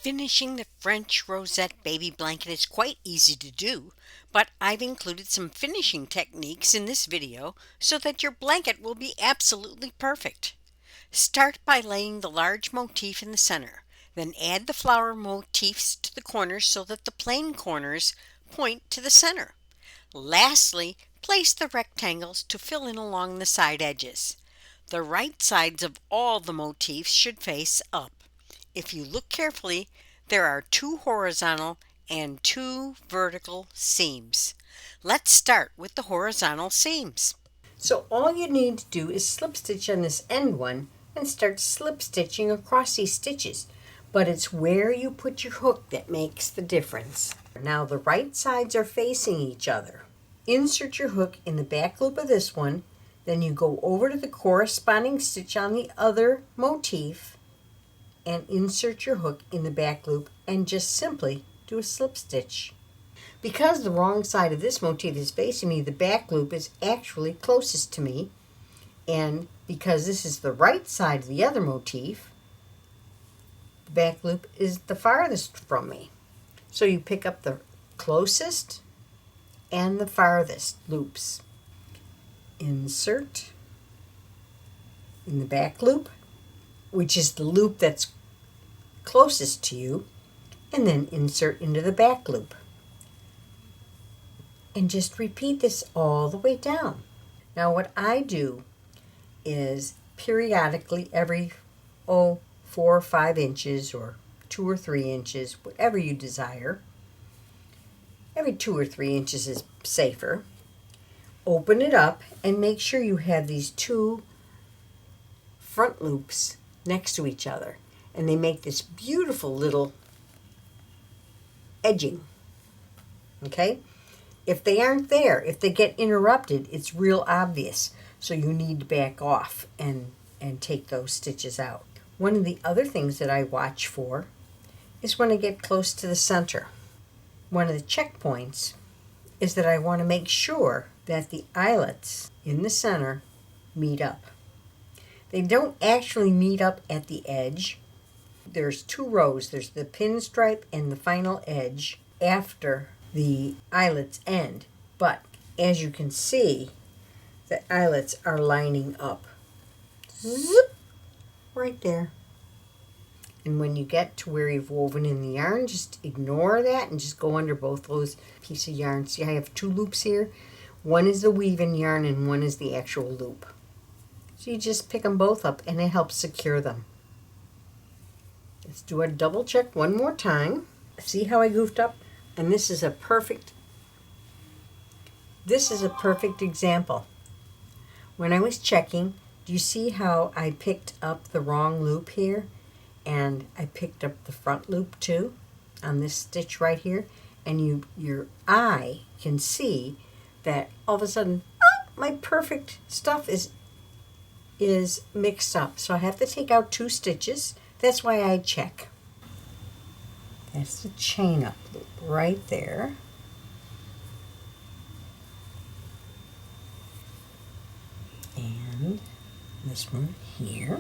Finishing the French Rosette baby blanket is quite easy to do, but I've included some finishing techniques in this video so that your blanket will be absolutely perfect. Start by laying the large motif in the center, then add the flower motifs to the corners so that the plain corners point to the center. Lastly, place the rectangles to fill in along the side edges. The right sides of all the motifs should face up. If you look carefully, there are 2 horizontal and 2 vertical seams. Let's start with the horizontal seams. So all you need to do is slip stitch on this end one and start slip stitching across these stitches. But it's where you put your hook that makes the difference. Now the right sides are facing each other. Insert your hook in the back loop of this one, then you go over to the corresponding stitch on the other motif and insert your hook in the back loop and just simply do a slip stitch. Because the wrong side of this motif is facing me, the back loop is actually closest to me, and because this is the right side of the other motif, the back loop is the farthest from me. So you pick up the closest and the farthest loops. Insert in the back loop, which is the loop that's closest to you, and then insert into the back loop. And just repeat this all the way down. Now what I do is periodically every 4 or 5 inches or 2 or 3 inches, whatever you desire. Every 2 or 3 inches is safer. Open it up and make sure you have these 2 front loops next to each other, and they make this beautiful little edging. Okay? If they aren't there, if they get interrupted, it's real obvious. So you need to back off and take those stitches out. One of the other things that I watch for is when I get close to the center. One of the checkpoints is that I want to make sure that the eyelets in the center meet up. They don't actually meet up at the edge. There's 2 rows. There's the pinstripe and the final edge after the eyelets end. But as you can see, the eyelets are lining up. Zip! Right there. And when you get to where you've woven in the yarn, just ignore that and just go under both those pieces of yarn. See, I have 2 loops here. One is the weave-in yarn and one is the actual loop. So you just pick them both up and it helps secure them. Let's do a double check one more time. See how I goofed up? And this is a perfect example. When I was checking, do you see how I picked up the wrong loop here? And I picked up the front loop too on this stitch right here. And your eye can see that all of a sudden, my perfect stuff is mixed up. So I have to take out 2 stitches. That's why I check. That's the chain up loop right there. And this one here.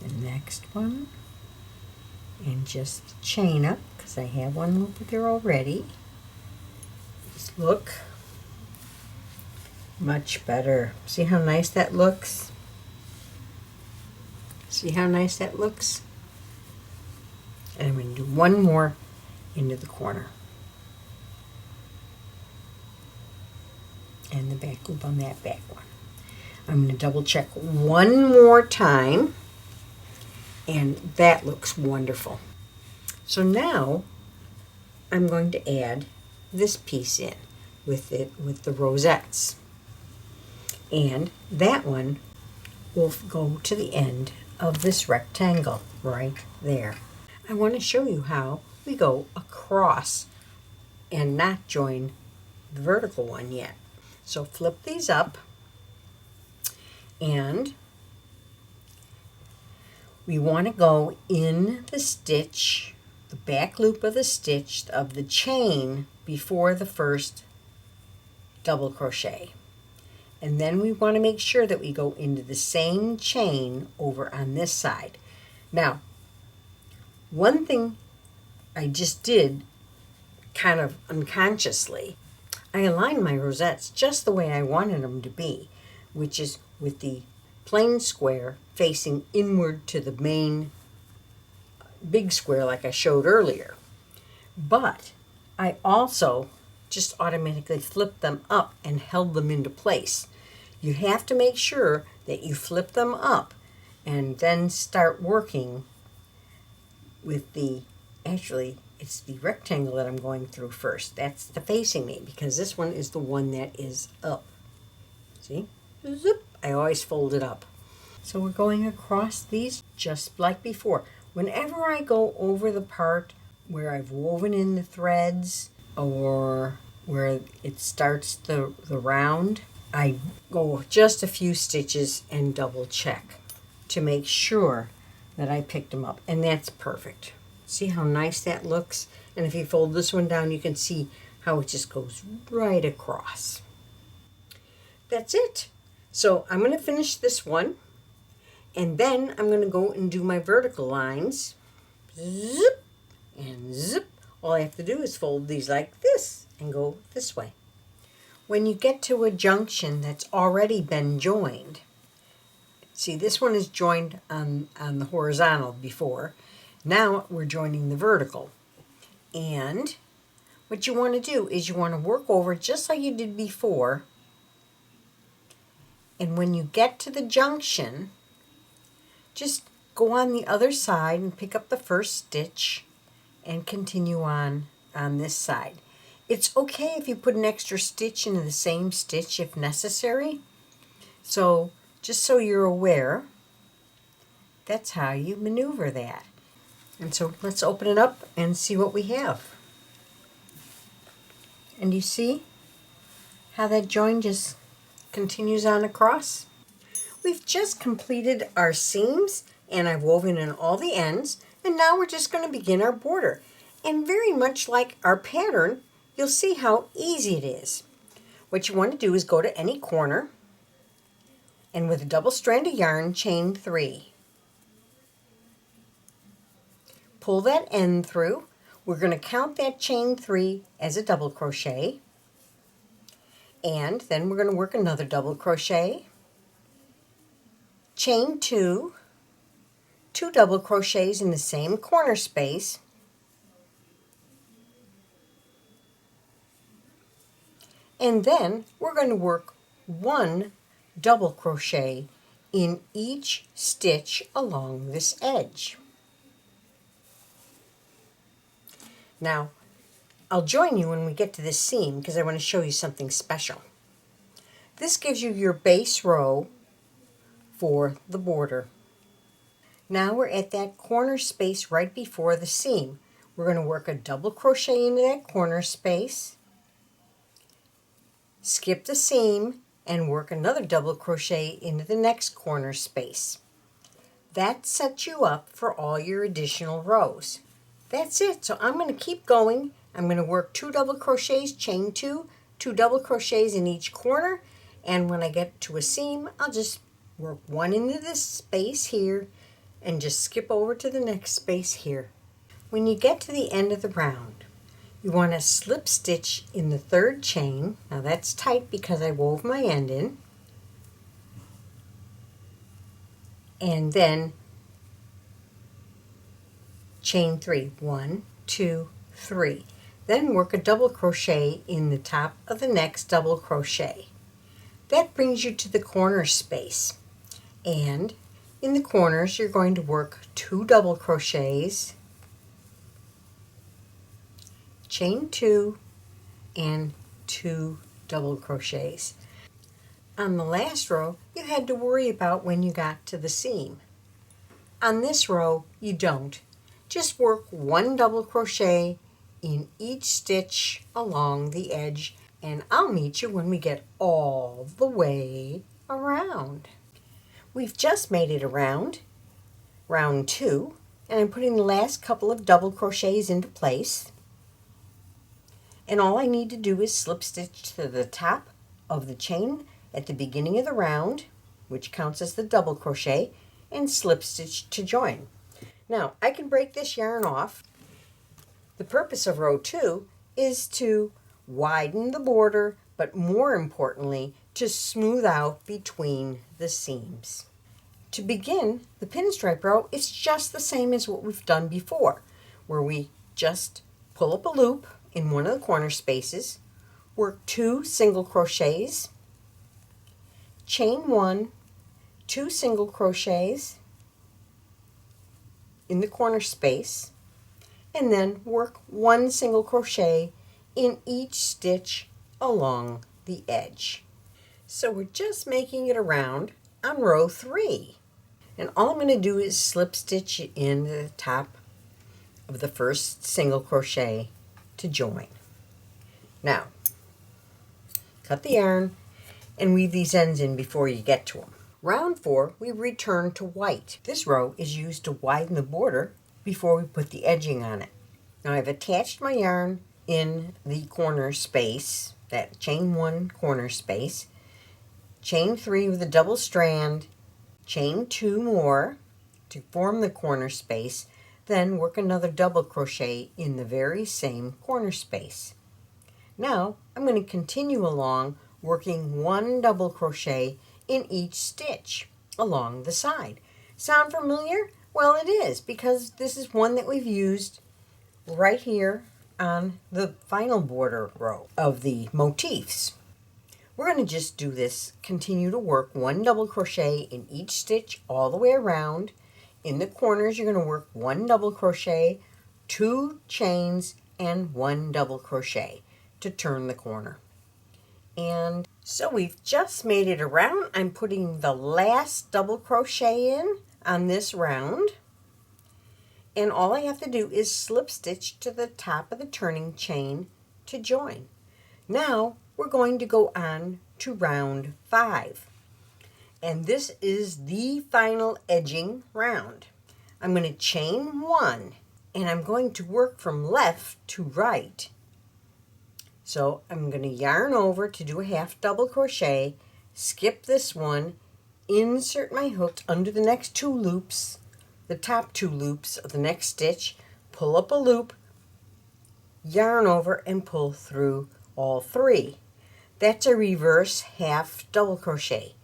The next one. And just chain up because I have one loop there already. Just look. Much better. See how nice that looks? See how nice that looks? And I'm going to do one more into the corner. And the back loop on that back one. I'm going to double check one more time. And that looks wonderful. So now I'm going to add this piece in with the rosettes. And that one will go to the end of this rectangle right there. I want to show you how we go across and not join the vertical one yet. So flip these up and we want to go in the stitch, the back loop of the stitch of the chain before the first double crochet. And then we want to make sure that we go into the same chain over on this side. Now, one thing I just did kind of unconsciously, I aligned my rosettes just the way I wanted them to be, which is with the plain square facing inward to the main big square like I showed earlier. But I also just automatically flipped them up and held them into place. You have to make sure that you flip them up and then start working with the, actually it's the rectangle that I'm going through first. That's the facing me, because this one is the one that is up. See? Zip. I always fold it up. So we're going across these just like before. Whenever I go over the part where I've woven in the threads or where it starts the round, I go just a few stitches and double check to make sure that I picked them up. And that's perfect. See how nice that looks? And if you fold this one down, you can see how it just goes right across. That's it. So I'm going to finish this one, and then I'm going to go and do my vertical lines. Zip and zip. All I have to do is fold these like this and go this way. When you get to a junction that's already been joined, see, this one is joined on the horizontal before. Now we're joining the vertical. And what you want to do is you want to work over just like you did before. And when you get to the junction, just go on the other side and pick up the first stitch and continue on this side. It's okay if you put an extra stitch into the same stitch if necessary. So just so you're aware, that's how you maneuver that. And so let's open it up and see what we have. And you see how that join just continues on across? We've just completed our seams, and I've woven in all the ends, and now we're just going to begin our border. And very much like our pattern, you'll see how easy it is. What you want to do is go to any corner, and with a double strand of yarn, chain 3. Pull that end through. We're going to count that chain 3 as a double crochet, and then we're going to work another double crochet, chain 2, 2 double crochets in the same corner space, and then we're going to work 1 double crochet in each stitch along this edge. Now, I'll join you when we get to this seam because I want to show you something special. This gives you your base row for the border. Now we're at that corner space right before the seam. We're going to work a double crochet into that corner space, skip the seam, and work another double crochet into the next corner space. That sets you up for all your additional rows. That's it. So I'm going to keep going. I'm going to work 2 double crochets, chain 2, 2 double crochets in each corner, and when I get to a seam, I'll just work 1 into this space here and just skip over to the next space here. When you get to the end of the round, you want to slip stitch in the 3rd chain. Now that's tight because I wove my end in. And then chain 3, 1, 2, 3. Then work a double crochet in the top of the next double crochet. That brings you to the corner space. And in the corners, you're going to work 2 double crochets, chain 2, and 2 double crochets. On the last row, you had to worry about when you got to the seam. On this row, you don't. Just work 1 double crochet in each stitch along the edge, and I'll meet you when we get all the way around. We've just made it around round 2, and I'm putting the last couple of double crochets into place. And all I need to do is slip stitch to the top of the chain at the beginning of the round, which counts as the double crochet, and slip stitch to join. Now I can break this yarn off. The purpose of row 2 is to widen the border, but more importantly to smooth out between the seams. To begin the pinstripe row, it's just the same as what we've done before, where we just pull up a loop in one of the corner spaces, work 2 single crochets, chain 1, 2 single crochets in the corner space, and then work 1 single crochet in each stitch along the edge. So we're just making it around on row 3. And all I'm going to do is slip stitch in the top of the first single crochet to join. Now, cut the yarn and weave these ends in before you get to them. Round 4, we return to white. This row is used to widen the border before we put the edging on it. Now I've attached my yarn in the corner space, that chain 1 corner space, chain 3 with a double strand, chain 2 more to form the corner space, then work another double crochet in the very same corner space. Now I'm going to continue along working 1 double crochet in each stitch along the side. Sound familiar? Well, it is, because this is one that we've used right here on the final border row of the motifs. We're going to just do this, continue to work 1 double crochet in each stitch all the way around. In the corners you're going to work 1 double crochet, 2 chains, and 1 double crochet to turn the corner. And so we've just made it around. I'm putting the last double crochet in on this round, and all I have to do is slip stitch to the top of the turning chain to join. Now we're going to go on to round 5, and this is the final edging round. I'm going to chain 1 and I'm going to work from left to right. So I'm going to yarn over to do a half double crochet, skip this one, insert my hook under the next 2 loops, the top 2 loops of the next stitch, pull up a loop, yarn over, and pull through all 3. That's a reverse half double crochet.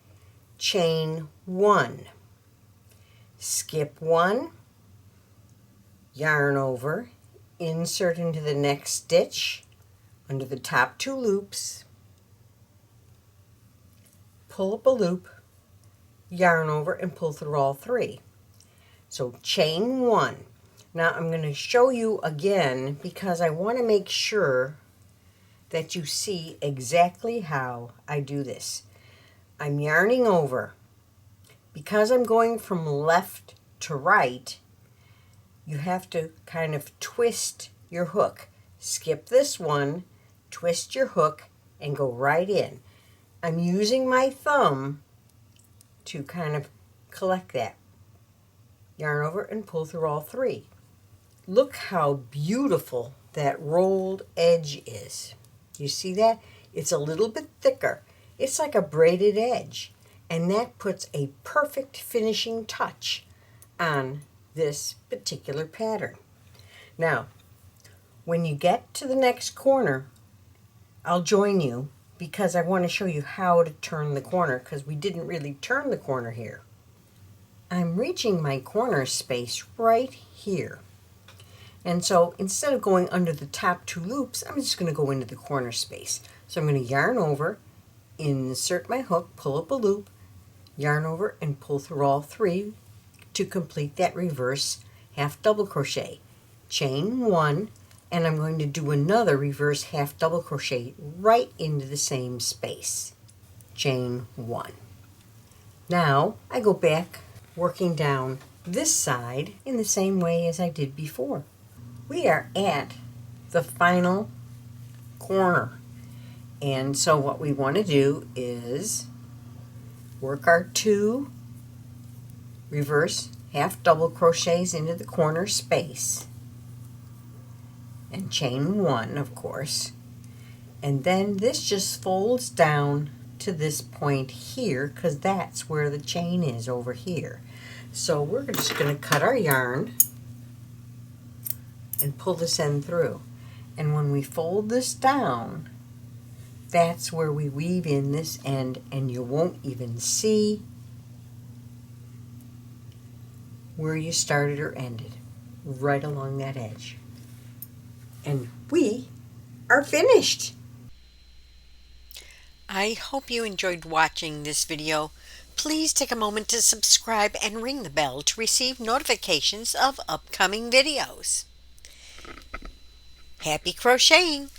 Chain 1, skip 1, yarn over, insert into the next stitch under the top 2 loops, pull up a loop, yarn over, and pull through all 3. So chain 1. Now I'm going to show you again because I want to make sure that you see exactly how I do this. I'm yarning over. Because I'm going from left to right, you have to kind of twist your hook. Skip this one, twist your hook, and go right in. I'm using my thumb to kind of collect that. Yarn over and pull through all 3. Look how beautiful that rolled edge is. You see that? It's a little bit thicker. It's like a braided edge, and that puts a perfect finishing touch on this particular pattern. Now, when you get to the next corner, I'll join you because I want to show you how to turn the corner, because we didn't really turn the corner here. I'm reaching my corner space right here. And so instead of going under the top 2 loops, I'm just going to go into the corner space. So I'm going to yarn over, insert my hook, pull up a loop, yarn over, and pull through all 3 to complete that reverse half double crochet. Chain 1, and I'm going to do another reverse half double crochet right into the same space. Chain 1. Now I go back working down this side in the same way as I did before. We are at the final corner, and so what we want to do is work our 2 reverse half double crochets into the corner space and chain 1, of course, and then this just folds down to to this point here because that's where the chain is over here. So we're just going to cut our yarn and pull this end through. And when we fold this down, that's where we weave in this end, and you won't even see where you started or ended, right along that edge. And we are finished. I hope you enjoyed watching this video. Please take a moment to subscribe and ring the bell to receive notifications of upcoming videos. Happy crocheting!